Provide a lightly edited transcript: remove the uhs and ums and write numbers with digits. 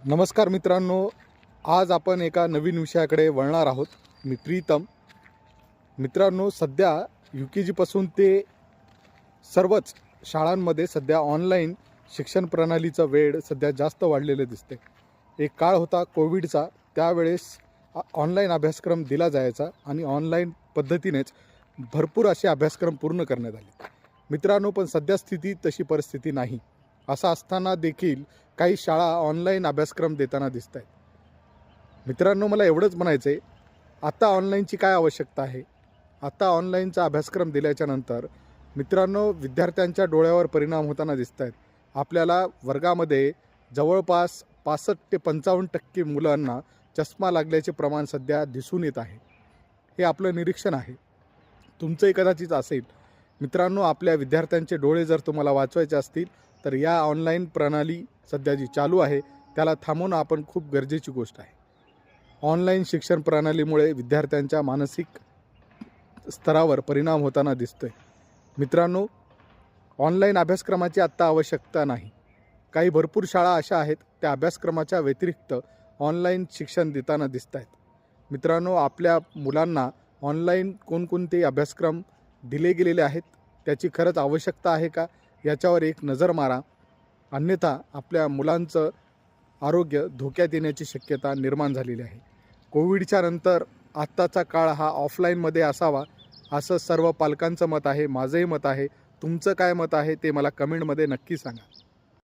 नमस्कार मित्रांनो, आज आपण एका नवीन विषयाकडे वळणार आहोत. मी प्रीतम. मित्रांनो, सध्या UKG पासून ते सर्वच शाळांमध्ये सध्या ऑनलाईन शिक्षण प्रणालीचा वेळ सध्या जास्त वाढलेले दिसते. एक काळ होता कोविडचा, त्यावेळेस ऑनलाईन अभ्यासक्रम दिला जायचा आणि ऑनलाईन पद्धतीनेच भरपूर असे अभ्यासक्रम पूर्ण करण्यात आले. मित्रांनो, पण सध्या स्थिती तशी परिस्थिती नाही. असं असताना देखील काही शाळा ऑनलाईन अभ्यासक्रम देताना दिसत आहेत. मित्रांनो, मला एवढंच म्हणायचं आहे, आता ऑनलाईनची काय आवश्यकता आहे? आता ऑनलाईनचा अभ्यासक्रम दिल्याच्या नंतर मित्रांनो, विद्यार्थ्यांच्या डोळ्यावर परिणाम होताना दिसत आहेत. आपल्याला वर्गामध्ये जवळपास 65 ते 55% मुलांना चष्मा लागल्याचे प्रमाण सध्या दिसून येत आहे. हे आपलं निरीक्षण आहे. तुमचंही कदाचित असेल. मित्रांनो, आपल्या विद्यार्थ्यांचे डोळे जर तुम्हाला वाचवायचे असतील तर या ऑनलाईन प्रणाली सध्या जी चालू आहे त्याला थांबवणं आपण खूप गरजेची गोष्ट आहे. ऑनलाईन शिक्षण प्रणालीमुळे विद्यार्थ्यांच्या मानसिक स्तरावर परिणाम होताना दिसतोय. मित्रांनो, ऑनलाईन अभ्यासक्रमाची आत्ता आवश्यकता नाही. काही भरपूर शाळा अशा आहेत त्या अभ्यासक्रमाच्या व्यतिरिक्त ऑनलाईन शिक्षण देताना दिसत आहेत. मित्रांनो, आपल्या मुलांना ऑनलाईन कोणकोणते अभ्यासक्रम दिले गेलेले आहेत, त्याची खरंच आवश्यकता आहे का, याच्यावर एक नजर मारा. अन्यथा आपल्या मुलांचं आरोग्य धोक्यात येण्याची शक्यता निर्माण झालेली आहे. कोविडच्या नंतर आत्ताचा काळ हा ऑफलाईनमध्ये असावा असं सर्व पालकांचं मत आहे. माझंही मत आहे. तुमचं काय मत आहे ते मला कमेंटमध्ये नक्की सांगा.